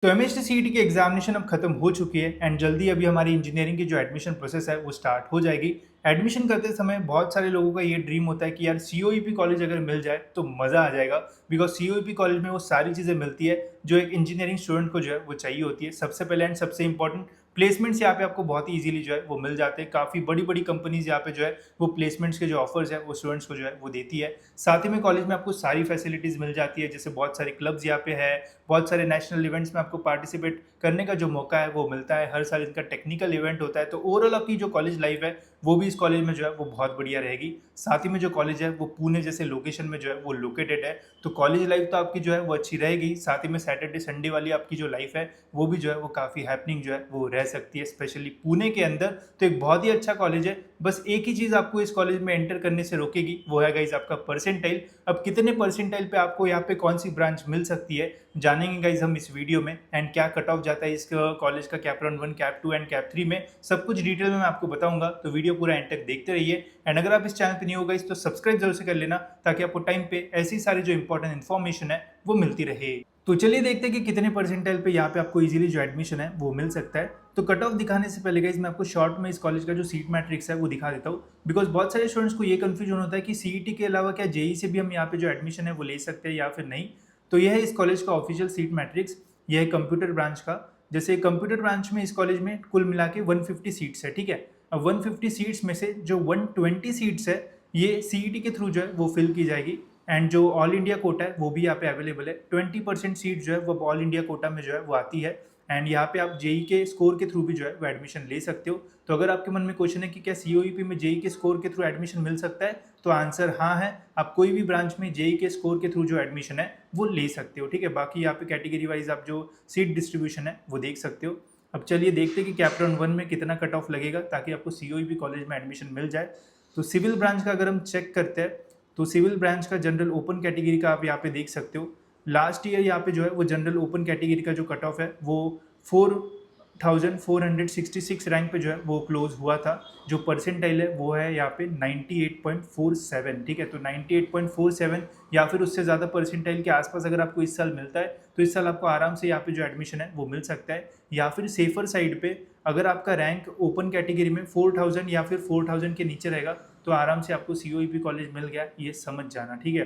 तो MHT CET की examination अब खत्म हो चुकी है एंड जल्दी अभी हमारी इंजीनियरिंग की जो एडमिशन प्रोसेस है वो स्टार्ट हो जाएगी। एडमिशन करते समय बहुत सारे लोगों का ये ड्रीम होता है कि यार सीओईपी कॉलेज अगर मिल जाए तो मज़ा आ जाएगा, बिकॉज सीओईपी कॉलेज में वो सारी चीज़ें मिलती है जो एक इंजीनियरिंग स्टूडेंट को जो है वो चाहिए होती है। सबसे पहले एंड सबसे इंपॉर्टेंट, प्लेसमेंट्स यहाँ पे आपको बहुत ही इजीली जो है वो मिल जाते हैं। काफ़ी बड़ी बड़ी कंपनीज यहाँ पे जो है वो प्लेसमेंट्स के जो ऑफर्स है वो स्टूडेंट्स को जो है वो देती है। साथ ही में कॉलेज में आपको सारी फैसिलिटीज़ मिल जाती है, जैसे बहुत सारे क्लब्स यहाँ पे है, बहुत सारे नेशनल इवेंट्स में आपको पार्टिसिपेट करने का जो मौका है वो मिलता है। हर साल इनका टेक्निकल इवेंट होता है, तो ओवरऑल आपकी जो कॉलेज लाइफ है वो भी इस कॉलेज में जो है वो बहुत बढ़िया रहेगी। साथ ही में जो कॉलेज है वो पुणे जैसे लोकेशन में जो है वो लोकेटेड है, तो कॉलेज लाइफ तो आपकी जो है वो अच्छी रहेगी। साथ ही में सैटरडे संडे वाली आपकी जो लाइफ है वो भी जो है वो काफ़ी हैपनिंग जो है वो रह सकती है, स्पेशली पुणे के अंदर। तो एक बहुत ही अच्छा कॉलेज है। बस एक ही चीज़ आपको इस कॉलेज में एंटर करने से रोकेगी, वो है गाइज आपका परसेंटाइल। अब कितने परसेंटाइल पे आपको यहाँ पे कौन सी ब्रांच मिल सकती है जानेंगे गाइज हम इस वीडियो में। एंड क्या कट ऑफ जाता है इस कॉलेज का cap round 1, cap 2 and cap 3 में, सब कुछ डिटेल में मैं आपको बताऊंगा। तो वीडियो पूरा एंड तक देखते रहिए। एंड अगर आप इस चैनल पे नहीं हो गाइज तो सब्सक्राइब जरूर से कर लेना, ताकि आपको टाइम पे ऐसी सारी जो इंपॉर्टेंट इन्फॉर्मेशन है वो मिलती रहे। तो चलिए देखते हैं कि कितने परसेंटाइल पे यहाँ पे आपको इजीली जो एडमिशन है वो मिल सकता है। तो कट ऑफ दिखाने से पहले गाइज मैं आपको शॉर्ट में इस कॉलेज का जो सीट मैट्रिक्स है वो दिखा देता हूँ, बिकॉज बहुत सारे स्टूडेंट्स को ये कंफ्यूजन होता है कि सीईटी के अलावा क्या जेई से भी हम यहाँ पे जो एडमिशन है वो ले सकते हैं या फिर नहीं। तो यह है इस कॉलेज का ऑफिशियल सीट मैट्रिक्स। यह है कंप्यूटर ब्रांच का। जैसे कंप्यूटर ब्रांच में इस कॉलेज में कुल मिला के 150 सीट्स है, ठीक है। अब 150 सीट्स में से जो 120 सीट्स है ये सीईटी के थ्रू जो है वो फिल की जाएगी। एंड जो ऑल इंडिया कोटा है वो भी यहाँ पे अवेलेबल है। 20% सीट जो है वो ऑल इंडिया कोटा में जो है वो आती है। एंड यहाँ पे आप जेई के स्कोर के थ्रू भी जो है वो एडमिशन ले सकते हो। तो अगर आपके मन में क्वेश्चन है कि क्या सीओईपी में जेई के स्कोर के थ्रू एडमिशन मिल सकता है, तो आंसर हाँ है। आप कोई भी ब्रांच में जेई के स्कोर के थ्रू जो एडमिशन है वो ले सकते हो, ठीक है। बाकी यहाँ पे कैटेगरी वाइज आप जो सीट डिस्ट्रीब्यूशन है वो देख सकते हो। अब चलिए देखते हैं कि कैप राउंड 1 में कितना कट ऑफ लगेगा ताकि आपको सीओईपी कॉलेज में एडमिशन मिल जाए। तो सिविल ब्रांच का अगर हम चेक करते हैं तो सिविल ब्रांच का जनरल ओपन कैटेगरी का आप यहाँ पे देख सकते हो। लास्ट ईयर यहाँ पे जो है वो जनरल ओपन कैटेगरी का जो कट ऑफ है वो 4466 रैंक पे जो है वो क्लोज हुआ था। जो परसेंटाइल है वो है यहाँ पे 98.47, ठीक है। तो 98.47 या फिर उससे ज़्यादा परसेंटाइल के आसपास अगर आपको इस साल मिलता है तो इस साल आपको आराम से यहाँ पे जो एडमिशन है वो मिल सकता है। या फिर सेफर साइड पे अगर आपका रैंक ओपन कैटेगरी में 4000 या फिर 4000 के नीचे रहेगा तो आराम से आपको सीओईपी कॉलेज मिल गया, ये समझ जाना, ठीक है।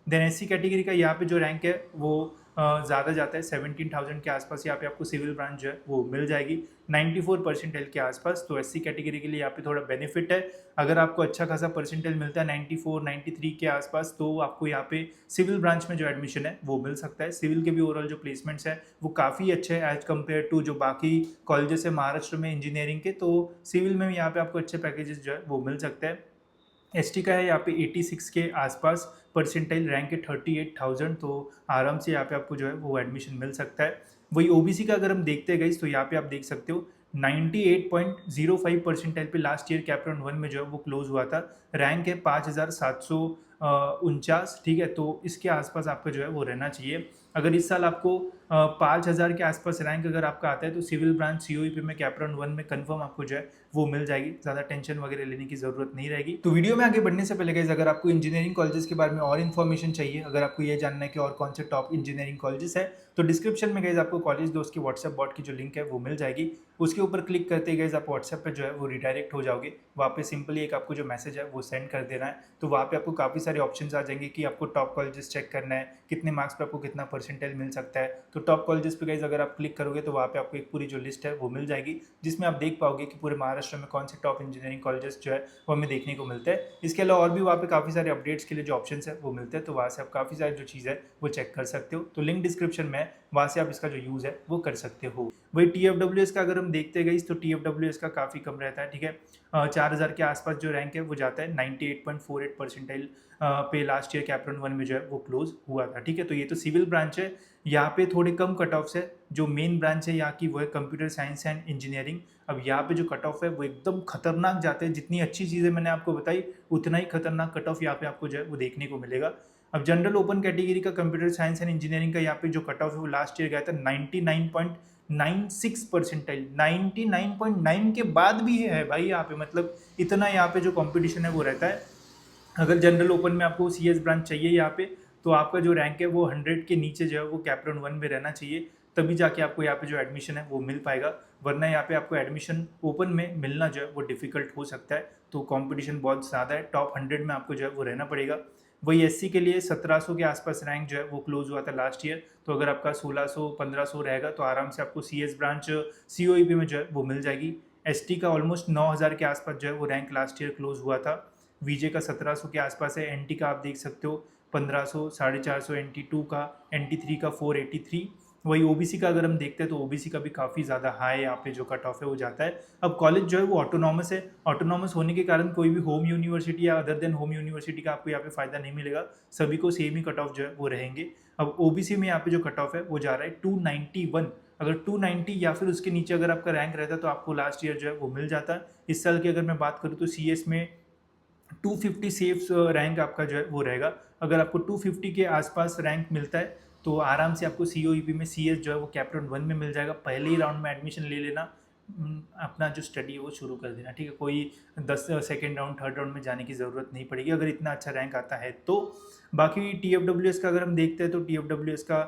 देन एससी कैटेगरी का यहाँ पे जो रैंक है वो ज़्यादा जाता है, 17,000 के आसपास यहाँ पे आपको सिविल ब्रांच जो है वो मिल जाएगी 94 परसेंटाइल के आसपास। तो एससी कैटेगरी के लिए यहाँ पे थोड़ा बेनिफिट है। अगर आपको अच्छा खासा परसेंटाइल मिलता है 94 93 के आसपास तो आपको यहाँ पे सिविल ब्रांच में जो एडमिशन है वो मिल सकता है। सिविल के भी ओवरऑल जो प्लेसमेंट्स है वो काफ़ी अच्छे हैं एज कम्पेयर टू जो बाकी कॉलेजेस है महाराष्ट्र में इंजीनियरिंग के। तो सिविल में भी यहाँ पे आपको अच्छे पैकेजेस जो है वो मिल सकते हैं। एसटी का है यहाँ पे 86 के आसपास परसेंटाइल, रैंक है 38,000, तो आराम से यहाँ पे आपको जो है वो एडमिशन मिल सकता है। वही ओबीसी का अगर हम देखते हैं गाइस तो यहाँ पे आप देख सकते हो 98.05 परसेंटाइल पे लास्ट ईयर कैप राउंड 1 में जो है वो क्लोज हुआ था। रैंक है 5749, ठीक है। तो इसके आसपास आपका जो है वो रहना चाहिए। अगर इस साल आपको 5000 के आसपास रैंक अगर आपका आता है तो सिविल ब्रांच सीओईपी में कैप राउंड 1 में कंफर्म आपको जो है वो मिल जाएगी, ज़्यादा टेंशन वगैरह लेने की ज़रूरत नहीं रहेगी। तो वीडियो में आगे बढ़ने से पहले गाइस अगर आपको इंजीनियरिंग कॉलेजेस के बारे में और इन्फॉर्मेशन चाहिए, अगर आपको ये जानना है कि और कौन से टॉप इंजीनियरिंग कॉलेजेस है, तो डिस्क्रिप्शन में गाइस आपको कॉलेज दोस्त की व्हाट्सएप बॉट की जो लिंक है वो मिल जाएगी। उसके ऊपर क्लिक करते ही गाइस आप व्हाट्सएप पे जो है वो रिडायरेक्ट हो जाओगे। वहाँ पे सिंपली एक आपको जो मैसेज है वो सेंड कर देना है। तो वहाँ पे आपको काफ़ी सारे ऑप्शंस आ जाएंगे कि आपको टॉप कॉलेजेस चेक करना है, कितने मार्क्स पे आपको कितना परसेंटाइल मिल सकता है। तो टॉप कॉलेजेस पे गाइस अगर आप क्लिक करोगे तो वहाँ पे आपको एक पूरी जो लिस्ट है वो मिल जाएगी, जिसमें आप देख पाओगे कि पूरे महाराष्ट्र में कौन से टॉप इंजीनियरिंग कॉलेजेस जो है वो हमें देखने को मिलते हैं। इसके अलावा और भी वहाँ पे काफ़ी सारे अपडेट्स के लिए जो ऑप्शन है वो मिलते हैं, तो वहाँ से आप काफ़ी सारी जो चीज़ है वो चेक कर सकते हो। तो लिंक डिस्क्रिप्शन में है, वहाँ से आप इसका जो यूज़ है वो कर सकते हो। वही TFWS का अगर हम देखते गए तो TFWS का काफ़ी कम रहता है, ठीक है। 4000 के आसपास जो रैंक है वो जाता है। 98.48 परसेंटाइल पे लास्ट ईयर कैप राउंड 1 में जो है वो क्लोज हुआ था, ठीक है। तो ये तो सिविल ब्रांच है, यहाँ पे थोड़े कम कट ऑफ्स है। जो मेन ब्रांच है यहाँ की वो है कंप्यूटर साइंस एंड इंजीनियरिंग। अब यहाँ पे जो कट ऑफ है वो एकदम खतरनाक जाते हैं। जितनी अच्छी चीज़ें मैंने आपको बताई उतना ही खतरनाक कट ऑफ यहाँ पे आपको जो है वो देखने को मिलेगा। अब जनरल ओपन कैटेगरी का कंप्यूटर साइंस एंड इंजीनियरिंग का यहाँ पे जो कट ऑफ है वो लास्ट ईयर गया था 99.96 परसेंटाइल। 99.9 के बाद भी है भाई यहाँ पे, मतलब इतना यहाँ पे जो कंपटीशन है वो रहता है। अगर जनरल ओपन में आपको CS ब्रांच चाहिए यहाँ पे तो आपका जो रैंक है वो 100 के नीचे जो है वो कैप राउंड 1 में रहना चाहिए। तभी जाके आपको यहाँ पे जो एडमिशन है वो मिल पाएगा, वरना यहाँ पे आपको एडमिशन ओपन में मिलना जो है वो डिफ़िकल्ट हो सकता है। तो कंपटीशन बहुत ज़्यादा है, टॉप 100 में आपको जो है वो रहना पड़ेगा। वही एससी के लिए 1700 के आसपास रैंक जो है वो क्लोज हुआ था लास्ट ईयर, तो अगर आपका 1600-1500 रहेगा तो आराम से आपको सीएस ब्रांच सीओईपी में जो है वो मिल जाएगी। एसटी का ऑलमोस्ट 9000 के आसपास जो है वो रैंक लास्ट ईयर क्लोज हुआ था। वीजे का 1700 के आसपास है, एनटी का आप देख सकते हो 1500, 450, NT2 का, NT3 का 483। वही ओबीसी का अगर हम देखते हैं तो ओबीसी का भी काफ़ी ज़्यादा हाई यहाँ पे जो कट ऑफ है वो जाता है। अब कॉलेज जो है वो ऑटोनॉमस है, ऑटोनॉमस होने के कारण कोई भी होम यूनिवर्सिटी या अदर देन होम यूनिवर्सिटी का आपको यहाँ पे फ़ायदा नहीं मिलेगा, सभी को सेम ही कट ऑफ जो है वो रहेंगे। अब ओबीसी में यहाँ पे जो कट ऑफ है वो जा रहा है 291। अगर 290 या फिर उसके नीचे अगर आपका रैंक रहता तो आपको लास्ट ईयर जो है वो मिल जाता। इस साल की अगर मैं बात करूँ तो सीएस में 250 सेफ रैंक आपका जो है वो रहेगा। अगर आपको 250 के आसपास रैंक मिलता है तो आराम से आपको सीओईपी में सीएस जो है वो कैप्टन 1 में मिल जाएगा। पहले ही राउंड में एडमिशन ले लेना, अपना जो स्टडी है वो शुरू कर देना, ठीक है। कोई 10 सेकेंड राउंड थर्ड राउंड में जाने की ज़रूरत नहीं पड़ेगी अगर इतना अच्छा रैंक आता है तो। बाकी TFWS का अगर हम देखते हैं तो TFWS का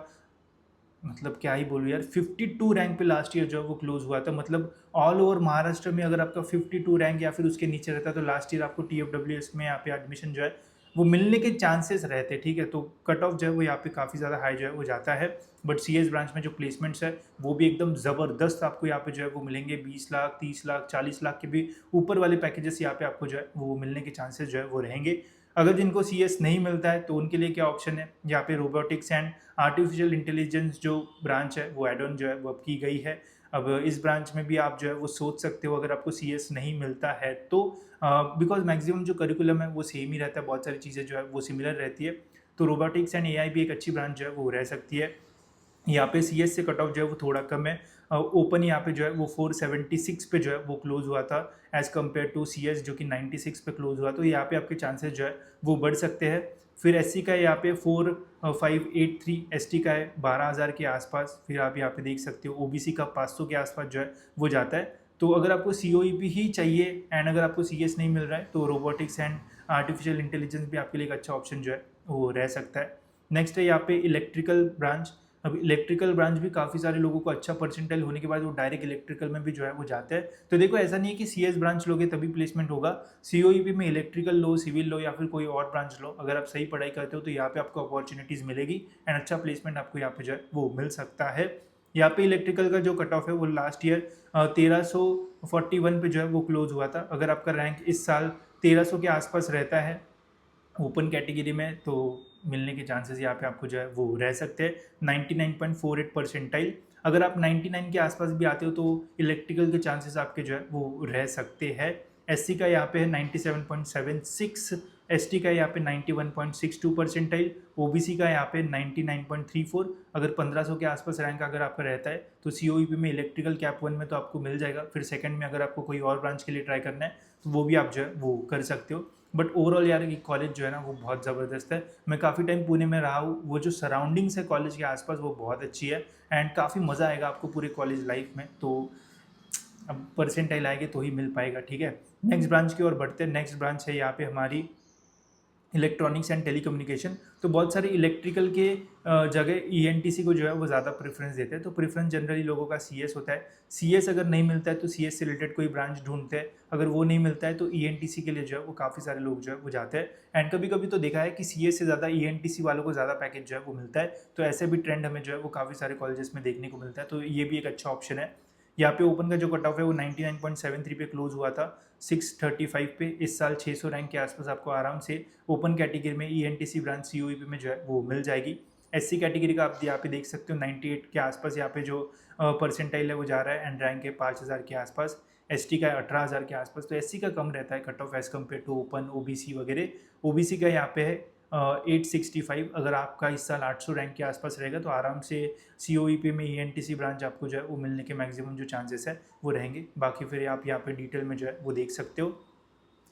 मतलब क्या ही बोलूँ यार, 52 रैंक पे लास्ट ईयर जो है वो क्लोज हुआ था। मतलब ऑल ओवर महाराष्ट्र में अगर आपका 52 रैंक या फिर उसके नीचे रहता तो लास्ट ईयर आपको TFWS में यहाँ पे एडमिशन जो है वो मिलने के चांसेस रहते, ठीक है। तो कट ऑफ जो है वो यहाँ पे काफ़ी ज़्यादा हाई जो है वो जाता है। बट सीएस ब्रांच में जो प्लेसमेंट्स है वो भी एकदम ज़बरदस्त आपको यहाँ पे जो है वो मिलेंगे। 20 लाख, 30 लाख, 40 लाख के भी ऊपर वाले पैकेजेस यहाँ पे आपको जो है वो मिलने के चांसेस जो है वो रहेंगे। अगर जिनको सीएस नहीं मिलता है तो उनके लिए क्या ऑप्शन है, यहाँ पे रोबोटिक्स एंड आर्टिफिशियल इंटेलिजेंस जो ब्रांच है वो एड ऑन जो है वो अब की गई है। अब इस ब्रांच में भी आप जो है वो सोच सकते हो अगर आपको सीएस नहीं मिलता है तो, बिकॉज मैक्सिमम जो करिकुलम है वो सेम ही रहता है, बहुत सारी चीज़ें जो है वो सिमिलर रहती है। तो रोबोटिक्स एंड एआई भी एक अच्छी ब्रांच जो है वो रह सकती है। यहाँ पे सीएस से कट ऑफ जो है वो थोड़ा कम है। ओपन यहाँ पे जो है वो 476 पे जो है वो क्लोज हुआ था एज़ कम्पेयर टू सीएस जो कि 96 पे क्लोज हुआ। तो यहाँ पे आपके चांसेस जो है वो बढ़ सकते हैं। फिर एससी का यहाँ पे 4583, एसटी का है 12000 के आसपास। फिर आप यहाँ पे देख सकते हो ओबीसी का 500 के आसपास जो है वो जाता है। तो अगर आपको सीओईपी ही चाहिए एंड अगर आपको सीएस नहीं मिल रहा है तो रोबोटिक्स एंड आर्टिफिशियल इंटेलिजेंस भी आपके लिए एक अच्छा ऑप्शन जो है वो रह सकता है। नेक्स्ट है यहाँ पे इलेक्ट्रिकल ब्रांच। अब इलेक्ट्रिकल ब्रांच भी काफ़ी सारे लोगों को अच्छा परसेंटाइल होने के बाद वो डायरेक्ट इलेक्ट्रिकल में भी जो है वो जाते हैं। तो देखो ऐसा नहीं है कि सीएस ब्रांच लोगे तभी प्लेसमेंट होगा, सीओईपी में इलेक्ट्रिकल लो, सिविल लो या फिर कोई और ब्रांच लो, अगर आप सही पढ़ाई करते हो तो यहाँ पे आपको अपॉर्चुनिटीज़ मिलेगी एंड अच्छा प्लेसमेंट आपको यहाँ पे जो है वो मिल सकता है। यहाँ पे इलेक्ट्रिकल का जो कट ऑफ है वो लास्ट ईयर 1341 पे जो है वो क्लोज हुआ था। अगर आपका रैंक इस साल 1300 के आसपास रहता है ओपन कैटेगरी में तो मिलने के चांसेस यहाँ पे आपको जो है वो रह सकते हैं 99.48 परसेंटाइल। अगर आप 99 के आसपास भी आते हो तो इलेक्ट्रिकल के चांसेस आपके जो है वो रह सकते हैं। एससी का यहाँ पे है 97.76, एसटी का यहाँ पे 91.62 परसेंटाइल, ओबीसी का यहाँ पे 99.34। अगर 1500 के आसपास रैंक अगर आपका रहता है तो सीओईपी में इलेक्ट्रिकल कैप 1 में तो आपको मिल जाएगा। फिर सेकंड में अगर आपको कोई और ब्रांच के लिए ट्राई करना है तो वो भी आप जो है वो कर सकते हो। बट ओवरऑल यार ये कॉलेज जो है ना वो बहुत ज़बरदस्त है। मैं काफ़ी टाइम पुणे में रहा हूँ, वो जो सराउंडिंग्स है कॉलेज के आसपास वो बहुत अच्छी है एंड काफ़ी मज़ा आएगा आपको पूरे कॉलेज लाइफ में। तो अब परसेंटाइल आएंगे तो ही मिल पाएगा, ठीक है। नेक्स्ट ब्रांच की ओर बढ़ते हैं। नेक्स्ट ब्रांच है यहाँ पे हमारी इलेक्ट्रॉनिक्स एंड टेलीकम्युनिकेशन। तो बहुत सारे इलेक्ट्रिकल के जगह ईएनटीसी को जो है वो ज़्यादा प्रेफरेंस देते हैं। तो प्रेफरेंस जनरली लोगों का सीएस होता है। सीएस अगर नहीं मिलता है तो सीएस से रिलेटेड कोई ब्रांच ढूंढते हैं, अगर वो नहीं मिलता है तो ईएनटीसी के लिए जो है वो काफ़ी सारे लोग जो है वो जाते हैं। एंड कभी कभी तो देखा है कि सीएस से ज़्यादा ईएनटीसी वालों को ज़्यादा पैकेज जो है वो मिलता है। तो ऐसे भी ट्रेंड हमें जो है वो काफ़ी सारे कॉलेजेस में देखने को मिलता है, तो ये भी एक अच्छा ऑप्शन है। यहाँ पे ओपन का जो कट ऑफ है वो 99.73 पे क्लोज हुआ था 635 पे। इस साल 600 रैंक के आसपास आपको आराम से ओपन कैटेगरी में ईएनटीसी ब्रांच सीओईपी में जो है वो मिल जाएगी। एससी कैटेगरी का आप यहाँ पे देख सकते हो 98 के आसपास यहाँ पे जो परसेंटाइल है वो जा रहा है एंड रैंक है 5000 के आसपास। एसटी का 18000 के आसपास। तो एससी का कम रहता है cut off as compare to open, OBC वगैरह। ओबीसी का यहाँ पे है 865। अगर आपका इस साल 800 रैंक के आसपास रहेगा तो आराम से सीओईपी में ईएनटीसी ब्रांच आपको जो है वो मिलने के मैक्सिमम जो चांसेस है वो रहेंगे। बाकी फिर आप यहाँ पे डिटेल में जो है वो देख सकते हो।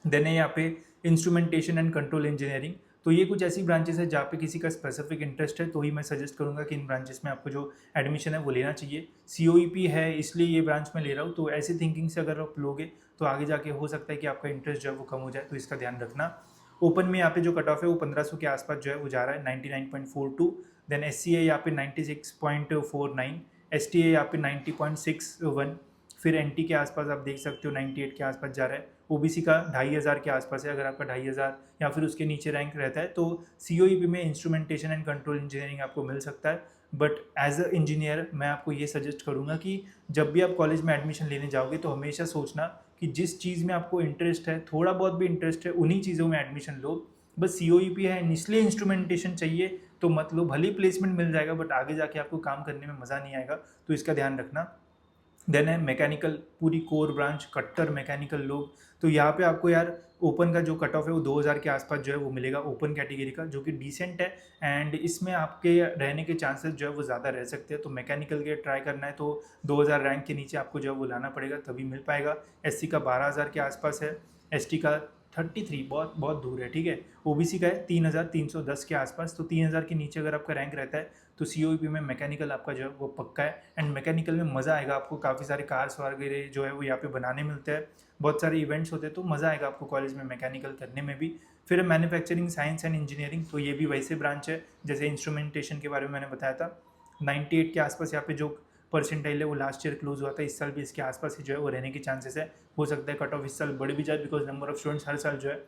देन है यहाँ पे इंस्ट्रूमेंटेशन एंड कंट्रोल इंजीनियरिंग। तो ये कुछ ऐसी ब्रांचेस है जहाँ पे किसी का स्पेसिफिक इंटरेस्ट है तो ही मैं सजेस्ट करूँगा कि इन ब्रांचेस में आपको जो एडमिशन है वो लेना चाहिए। सीओईपी है इसलिए ये ब्रांच में ले रहा हूँ, तो ऐसी थिंकिंग से अगर आप लोगे तो आगे जाके हो सकता है कि आपका इंटरेस्ट जो है वो कम हो जाए, तो इसका ध्यान रखना। ओपन में यहाँ पे जो कट ऑफ है वो 1500 के आसपास जो है वो जा रहा है 99.42। देन एससी है यहाँ पे 96.49। ST है यहाँ पे 90.61, फिर NT के आसपास आप देख सकते हो 98 के आसपास जा रहा है। OBC का 2500 के आसपास है, अगर आपका 2500 या फिर उसके नीचे रैंक रहता है तो COEP में इंस्ट्रूमेंटेशन एंड कंट्रोल इंजीनियरिंग आपको मिल सकता है। बट एज अ इंजीनियर मैं आपको ये सजेस्ट करूँगा कि जब भी आप कॉलेज में एडमिशन लेने जाओगे तो हमेशा सोचना कि जिस चीज़ में आपको इंटरेस्ट है, थोड़ा बहुत भी इंटरेस्ट है, उन्हीं चीज़ों में एडमिशन लो। बस COEP है, इसलिए इंस्ट्रूमेंटेशन चाहिए तो मत लो, भले ही प्लेसमेंट मिल जाएगा बट आगे जाके आपको काम करने में मज़ा नहीं आएगा, तो इसका ध्यान रखना। देन है मैकेनिकल, पूरी कोर ब्रांच, कट्टर मैकेनिकल लोग, तो यहाँ पे आपको यार ओपन का जो कट ऑफ है वो 2000 के आसपास जो है वो मिलेगा ओपन कैटेगरी का, जो कि डिसेंट है। एंड इसमें आपके रहने के चांसेस जो है वो ज़्यादा रह सकते हैं, तो मैकेनिकल के ट्राई करना है तो 2000 रैंक के नीचे आपको जो है वो लाना पड़ेगा, तभी मिल पाएगा। SC का 12000 के आसपास है, ST का 33, बहुत बहुत दूर है, ठीक है। OBC का है 3310 के आसपास, तो 3000 के नीचे अगर आपका रैंक रहता है तो COEP में मैकेनिकल आपका जो है वो पक्का है। एंड मैकेनिकल में मज़ा आएगा आपको, काफ़ी सारे कार्स वगैरह जो है वो यहाँ पे बनाने मिलते हैं, बहुत सारे इवेंट्स होते हैं, तो मज़ा आएगा आपको कॉलेज में मैकेनिकल करने में भी। फिर मैन्युफैक्चरिंग साइंस एंड इंजीनियरिंग, तो ये भी वैसे ब्रांच है जैसे इंस्ट्रूमेंटेशन के बारे में मैंने बताया था। 98 के आसपास यहाँ पे जो परसेंटाइल है वो लास्ट ईयर क्लोज हुआ था, इस साल भी इसके आसपास ही जो है वो रहने के चांसेस है। हो सकता है कट ऑफ इस साल बढ़ भी जाए, बिकॉज नंबर ऑफ स्टूडेंट्स हर साल जो है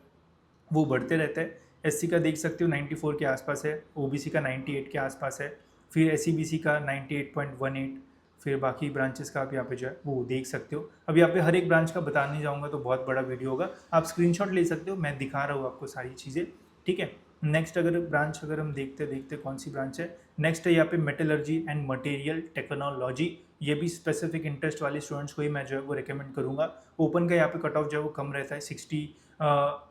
वो बढ़ते रहते हैं। SC का देख सकते हो 94 के आसपास है, OBC का 98 के आसपास है, फिर SCBC का 98.18, फिर बाकी ब्रांचेस का आप यहाँ पे जो है वो देख सकते हो। अब यहाँ पे हर एक ब्रांच का बताने जाऊँगा तो बहुत बड़ा वीडियो होगा, आप स्क्रीनशॉट ले सकते हो, मैं दिखा रहा हूँ आपको सारी चीज़ें, ठीक है। नेक्स्ट अगर हम देखते देखते कौन सी ब्रांच है, नेक्स्ट है यहाँ पे मेटलर्जी एंड मटेरियल टेक्नोलॉजी। ये भी स्पेसिफिक इंटरेस्ट वाले स्टूडेंट्स को ही मैं जो है वो रिकमेंड करूँगा। ओपन का यहाँ पे कट ऑफ जो है वो कम रहता है,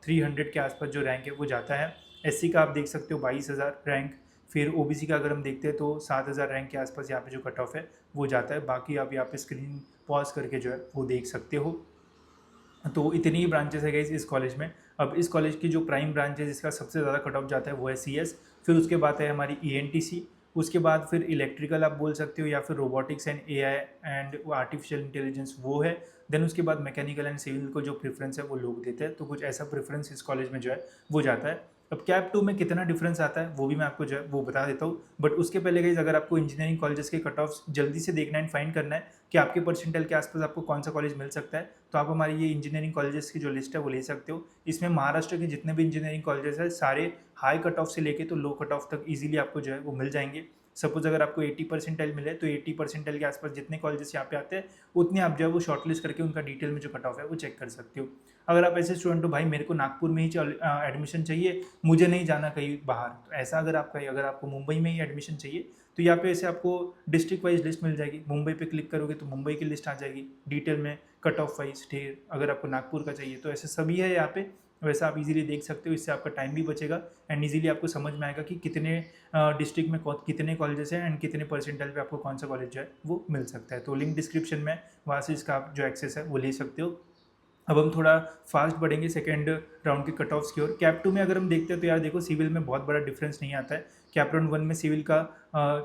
300 के आसपास जो रैंक है वो जाता है। SC का आप देख सकते हो 22,000 रैंक, फिर OBC का अगर हम देखते हैं तो 7,000 रैंक के आसपास यहाँ पे जो कट ऑफ है वो जाता है। बाकी आप यहाँ पे स्क्रीन पॉज करके जो है वो देख सकते हो। तो इतनी ही ब्रांचेस है गाइस इस कॉलेज में। अब इस कॉलेज की जो प्राइम ब्रांच है जिसका सबसे ज़्यादा कट ऑफ जाता है वो है CS, फिर उसके बाद है हमारी ENTC, उसके बाद फिर इलेक्ट्रिकल आप बोल सकते हो, या फिर robotics and AI and artificial intelligence वो है। देन उसके बाद मैकेनिकल एंड सिविल को जो प्रेफरेंस है वो लोग देते हैं, तो कुछ ऐसा प्रेफरेंस इस कॉलेज में जो है वो जाता है। अब कैप 2 में कितना डिफरेंस आता है वो भी मैं आपको जो है वो बता देता हूँ, बट उसके पहले गाइस अगर आपको इंजीनियरिंग कॉलेजेस के कट ऑफ जल्दी से देखना एंड फाइंड करना है कि आपके परसेंटाइल के आसपास आपको कौन सा कॉलेज मिल सकता है, तो आप हमारी ये इंजीनियरिंग कॉलेजेस की जो लिस्ट है वो ले सकते हो। इसमें महाराष्ट्र के जितने भी इंजीनियरिंग कॉलेजेस है सारे हाई कट ऑफ से लेके तो लो कट ऑफ तक इजीली आपको जो है वो मिल जाएंगे। सपोज अगर आपको 80 परसेंटाइल मिले तो 80 परसेंटाइल के आसपास जितने कॉलेजेस यहाँ पे आते हैं उतने आप जो है वो शॉर्टलिस्ट करके उनका डिटेल में जो कट ऑफ है वो चेक कर सकते हो। अगर आप ऐसे स्टूडेंट हो भाई मेरे को नागपुर में ही एडमिशन चाहिए, मुझे नहीं जाना कहीं बाहर, तो ऐसा अगर आपको मुंबई में ही एडमिशन चाहिए तो यहाँ पे ऐसे आपको डिस्ट्रिक्ट वाइज लिस्ट मिल जाएगी। मुंबई पे क्लिक करोगे तो मुंबई की लिस्ट आ जाएगी डिटेल में, कट ऑफ वाइज ढेर। अगर आपको नागपुर का चाहिए तो ऐसे सभी है यहाँ पे, वैसा आप इजीली देख सकते हो, इससे आपका टाइम भी बचेगा एंड इजीली आपको समझ में आएगा कि कितने डिस्ट्रिक्ट में कितने कॉलेजेस हैं एंड कितने परसेंटाइल पे आपको कौन सा कॉलेज जो है वो मिल सकता है। तो लिंक डिस्क्रिप्शन में, वहाँ से इसका आप जो एक्सेस है वो ले सकते हो। अब हम थोड़ा फास्ट बढ़ेंगे सेकेंड राउंड के कट ऑफ्स की ओर। कैप 2 में अगर हम देखते हैं तो यार देखो सिविल में बहुत बड़ा डिफरेंस नहीं आता है। कैप राउंड 1 में सिविल का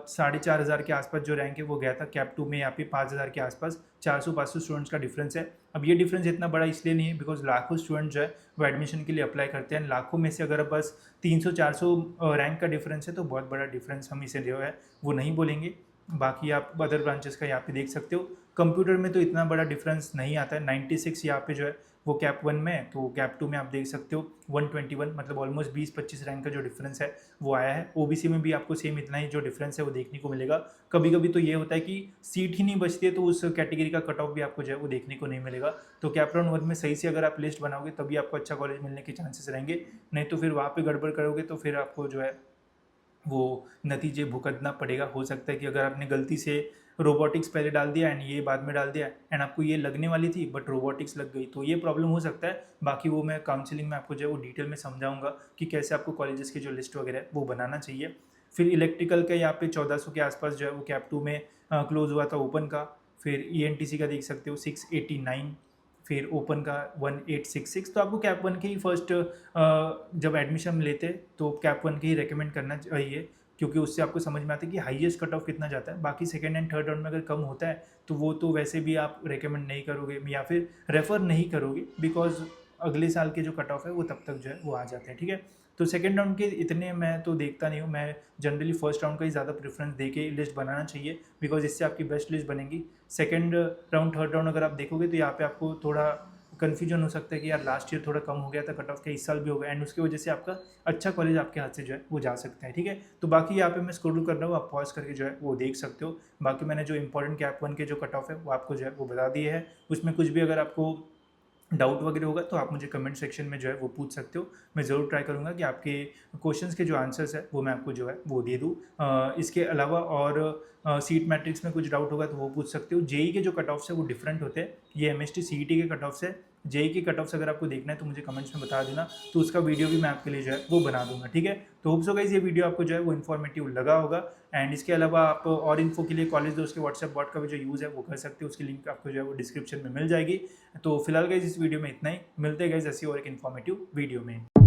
4,500 के आसपास जो रैंक है वो गया था, कैप 2 में यहाँ पे 5,000 के आसपास 400-500 स्टूडेंट्स का डिफरेंस है। अब ये डिफरेंस इतना बड़ा इसलिए नहीं है बिकॉज लाखों स्टूडेंट जो है वो एडमिशन के लिए अप्लाई करते हैं, लाखों में से अगर बस 300-400 रैंक का डिफरेंस है तो बहुत बड़ा डिफरेंस हम इसे जो है वो नहीं बोलेंगे। बाकी आप अदर ब्रांचेस का यहाँ पे देख सकते हो। कंप्यूटर में तो इतना बड़ा डिफरेंस नहीं आता है, 96 यहाँ पे जो है वो कैप 1 में है, तो कैप 2 में आप देख सकते हो 121, मतलब ऑलमोस्ट 20-25 रैंक का जो डिफरेंस है वो आया है। OBC में भी आपको सेम इतना ही जो डिफरेंस है वो देखने को मिलेगा। कभी कभी तो ये होता है कि सीट ही नहीं बचती है तो उस कैटेगरी का कट ऑफ भी आपको जो है वो देखने को नहीं मिलेगा। तो कैप राउंड 1 में सही से अगर आप लिस्ट बनाओगे तभी आपको अच्छा कॉलेज मिलने के चांसेस रहेंगे, नहीं तो फिर वहाँ पर गड़बड़ करोगे तो फिर आपको जो है वो नतीजे भुगतना पड़ेगा। हो सकता है कि अगर आपने गलती से रोबोटिक्स पहले डाल दिया एंड ये बाद में डाल दिया एंड आपको ये लगने वाली थी बट रोबोटिक्स लग गई, तो ये प्रॉब्लम हो सकता है। बाकी वो मैं काउंसलिंग में आपको जो है वो डिटेल में समझाऊंगा कि कैसे आपको कॉलेजेस की जो लिस्ट वगैरह है वो बनाना चाहिए। फिर इलेक्ट्रिकल का यहाँ पे 1400 के आसपास जो है वो कैप 2 में क्लोज हुआ था ओपन का। फिर ENTC का देख सकते हो 689, फिर ओपन का 1866। तो आपको कैप 1 के ही फर्स्ट जब एडमिशन लेते तो कैप 1 के ही रेकमेंड करना चाहिए, क्योंकि उससे आपको समझ में आता है कि हाईएस्ट कट ऑफ कितना जाता है। बाकी सेकंड एंड थर्ड राउंड में अगर कम होता है तो वो तो वैसे भी आप रेकमेंड नहीं करोगे या फिर रेफ़र नहीं करोगे, बिकॉज अगले साल के जो कट ऑफ है वो तब तक जो है वो आ जाते हैं, ठीक है। तो सेकंड राउंड के इतने मैं तो देखता नहीं हूँ, मैं जनरली फर्स्ट राउंड का ही ज़्यादा प्रेफरेंस दे के लिस्ट बनाना चाहिए, बिकॉज इससे आपकी बेस्ट लिस्ट बनेगी। सेकंड राउंड थर्ड राउंड अगर आप देखोगे तो यहाँ पे आपको थोड़ा कन्फ्यूजन हो सकता है कि यार लास्ट ईयर थोड़ा कम हो गया था कट ऑफ के, इस साल भी हो गया, एंड उसकी वजह से आपका अच्छा कॉलेज आपके हाथ से जो है वो जा सकता है। ठीक है, तो बाकी यहाँ पे मैं स्क्रॉल कर रहा हूँ, आप पॉज करके जो है वो देख सकते हो। बाकी मैंने जो इंपॉर्टेंट कैप वन के जो कट ऑफ है वो आपको जो है वो बता दिए है। उसमें कुछ भी अगर आपको डाउट वगैरह होगा तो आप मुझे कमेंट सेक्शन में जो है वो पूछ सकते हो। मैं ज़रूर ट्राई करूँगा कि आपके क्वेश्चंस के जो आंसर्स है वो मैं आपको जो है वो दे दूँ। इसके अलावा और सीट मैट्रिक्स में कुछ डाउट होगा तो वो पूछ सकते हो। जेई के जो कट ऑफ्स है वो डिफरेंट होते हैं, ये एमएसटी सीईटी के कट ऑफ्स है। जेई के कट ऑफ्स अगर आपको देखना है तो मुझे कमेंट्स में बता देना, तो उसका वीडियो भी मैं आपके लिए जो है वो बना दूंगा। ठीक है, तो होप सो गाइस ये वीडियो आपको जो है वो इन्फॉर्मेटिव लगा होगा। एंड इसके अलावा आप और इन्फो के लिए कॉलेज दोस्त के व्हाट्सएप बॉट का भी जो यूज़ है वो कर सकते हो, उसकी लिंक आपको जो है वो डिस्क्रिप्शन में मिल जाएगी। तो फिलहाल गाइस इस वीडियो में इतना ही, मिलते हैं गाइस ऐसी और एक इन्फॉर्मेटिव वीडियो में।